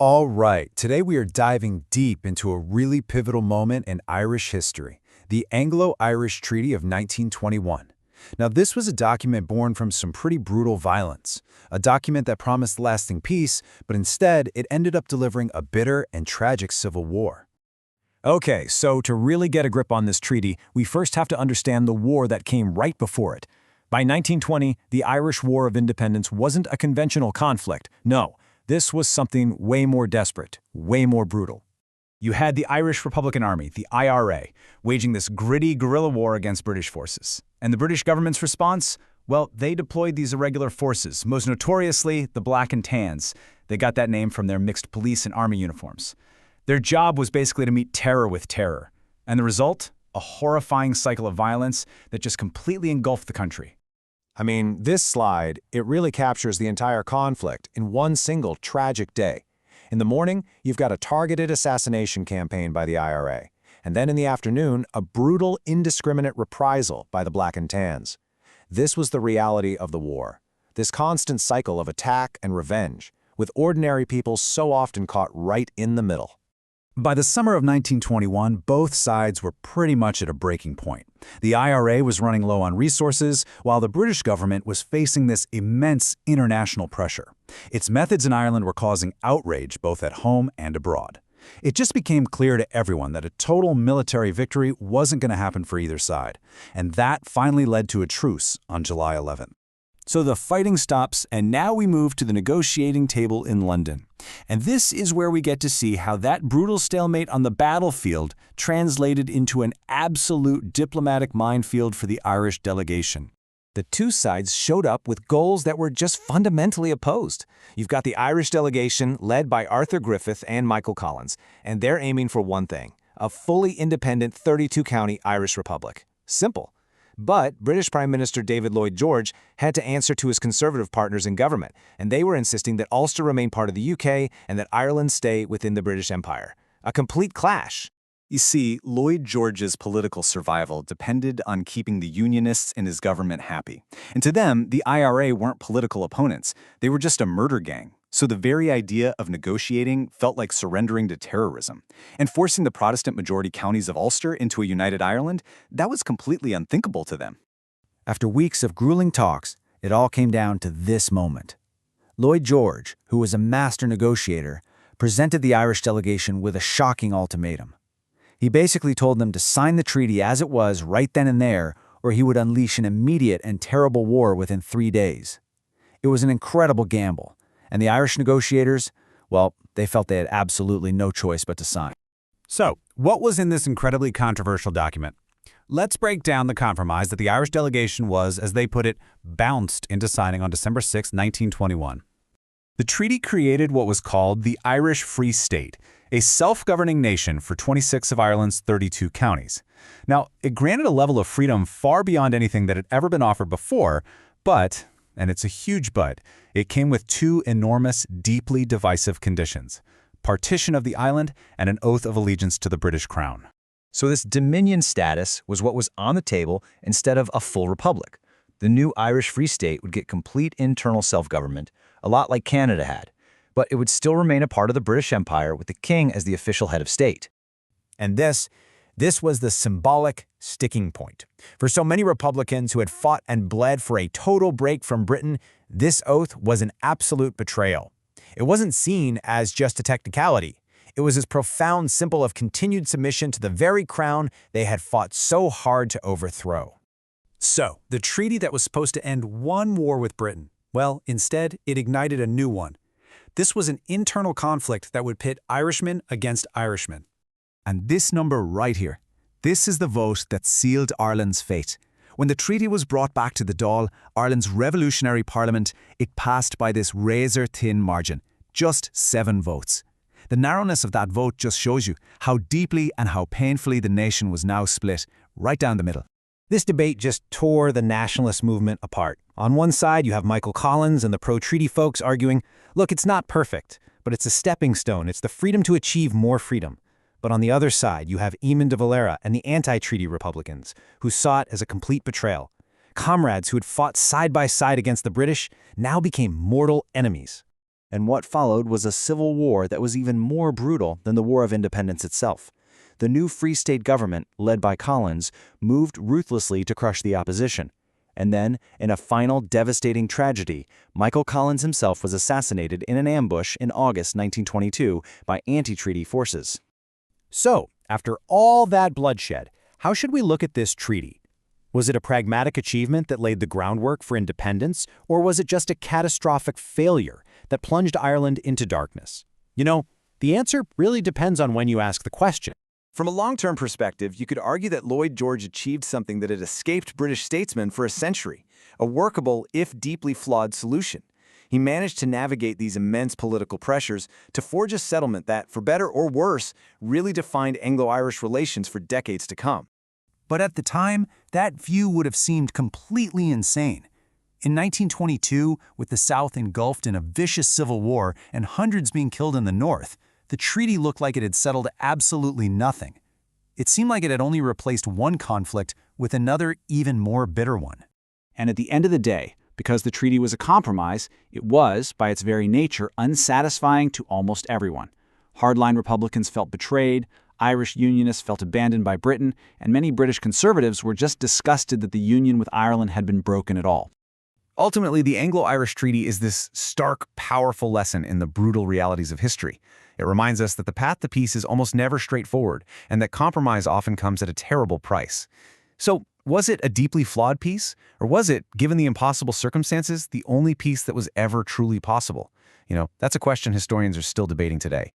All right, today we are diving deep into a really pivotal moment in Irish history, the Anglo-Irish Treaty of 1921. Now, this was a document born from some pretty brutal violence, a document that promised lasting peace, but instead it ended up delivering a bitter and tragic civil war. Okay, so to really get a grip on this treaty, we first have to understand the war that came right before it. By 1920, the Irish War of Independence wasn't a conventional conflict. No, this was something way more desperate, way more brutal. You had the Irish Republican Army, the IRA, waging this gritty guerrilla war against British forces. And the British government's response? Well, they deployed these irregular forces, most notoriously the Black and Tans. They got that name from their mixed police and army uniforms. Their job was basically to meet terror with terror. And the result? A horrifying cycle of violence that just completely engulfed the country. I mean, this slide, it really captures the entire conflict in one single tragic day. In the morning, you've got a targeted assassination campaign by the IRA, and then in the afternoon, a brutal, indiscriminate reprisal by the Black and Tans. This was the reality of the war, this constant cycle of attack and revenge, with ordinary people so often caught right in the middle. By the summer of 1921, both sides were pretty much at a breaking point. The IRA was running low on resources, while the British government was facing this immense international pressure. Its methods in Ireland were causing outrage both at home and abroad. It just became clear to everyone that a total military victory wasn't going to happen for either side, and that finally led to a truce on July 11th. So the fighting stops, and now we move to the negotiating table in London. And this is where we get to see how that brutal stalemate on the battlefield translated into an absolute diplomatic minefield for the Irish delegation. The two sides showed up with goals that were just fundamentally opposed. You've got the Irish delegation led by Arthur Griffith and Michael Collins, and they're aiming for one thing: a fully independent 32-county Irish republic. Simple. But British Prime Minister David Lloyd George had to answer to his Conservative partners in government, and they were insisting that Ulster remain part of the UK and that Ireland stay within the British Empire. A complete clash. You see, Lloyd George's political survival depended on keeping the Unionists and his government happy. And to them, the IRA weren't political opponents. They were just a murder gang. So the very idea of negotiating felt like surrendering to terrorism. And forcing the Protestant majority counties of Ulster into a united Ireland, that was completely unthinkable to them. After weeks of grueling talks, it all came down to this moment. Lloyd George, who was a master negotiator, presented the Irish delegation with a shocking ultimatum. He basically told them to sign the treaty as it was right then and there, or he would unleash an immediate and terrible war within 3 days. It was an incredible gamble. And the Irish negotiators, well, they felt they had absolutely no choice but to sign. So, what was in this incredibly controversial document? Let's break down the compromise that the Irish delegation was, as they put it, bounced into signing on December 6, 1921. The treaty created what was called the Irish Free State, a self-governing nation for 26 of Ireland's 32 counties. Now, it granted a level of freedom far beyond anything that had ever been offered before, but, and it's a huge but, it came with two enormous, deeply divisive conditions: partition of the island and an oath of allegiance to the British Crown. So this dominion status was what was on the table instead of a full republic. The new Irish Free State would get complete internal self-government, a lot like Canada had, but it would still remain a part of the British Empire with the king as the official head of state. And this was the symbolic sticking point. For so many Republicans who had fought and bled for a total break from Britain, this oath was an absolute betrayal. It wasn't seen as just a technicality. It was this profound symbol of continued submission to the very crown they had fought so hard to overthrow. So, the treaty that was supposed to end one war with Britain, well, instead, it ignited a new one. This was an internal conflict that would pit Irishmen against Irishmen. And this number right here, this is the vote that sealed Ireland's fate. When the treaty was brought back to the Dáil, Ireland's revolutionary parliament, it passed by this razor-thin margin, just 7 votes. The narrowness of that vote just shows you how deeply and how painfully the nation was now split, right down the middle. This debate just tore the nationalist movement apart. On one side, you have Michael Collins and the pro-treaty folks arguing, look, it's not perfect, but it's a stepping stone. It's the freedom to achieve more freedom. But on the other side, you have Eamon de Valera and the anti-treaty Republicans, who saw it as a complete betrayal. Comrades who had fought side by side against the British now became mortal enemies. And what followed was a civil war that was even more brutal than the War of Independence itself. The new Free State government, led by Collins, moved ruthlessly to crush the opposition. And then, in a final devastating tragedy, Michael Collins himself was assassinated in an ambush in August 1922 by anti-treaty forces. So, after all that bloodshed, how should we look at this treaty? Was it a pragmatic achievement that laid the groundwork for independence, or was it just a catastrophic failure that plunged Ireland into darkness? You know, the answer really depends on when you ask the question. From a long-term perspective, you could argue that Lloyd George achieved something that had escaped British statesmen for a century, a workable, if deeply flawed, solution. He managed to navigate these immense political pressures to forge a settlement that, for better or worse, really defined Anglo-Irish relations for decades to come. But at the time, that view would have seemed completely insane. In 1922, with the South engulfed in a vicious civil war and hundreds being killed in the North, the treaty looked like it had settled absolutely nothing. It seemed like it had only replaced one conflict with another, even more bitter one. And at the end of the day, because the treaty was a compromise, it was, by its very nature, unsatisfying to almost everyone. Hardline Republicans felt betrayed, Irish Unionists felt abandoned by Britain, and many British conservatives were just disgusted that the union with Ireland had been broken at all. Ultimately, the Anglo-Irish Treaty is this stark, powerful lesson in the brutal realities of history. It reminds us that the path to peace is almost never straightforward, and that compromise often comes at a terrible price. So, was it a deeply flawed peace? Or was it, given the impossible circumstances, the only peace that was ever truly possible? That's a question historians are still debating today.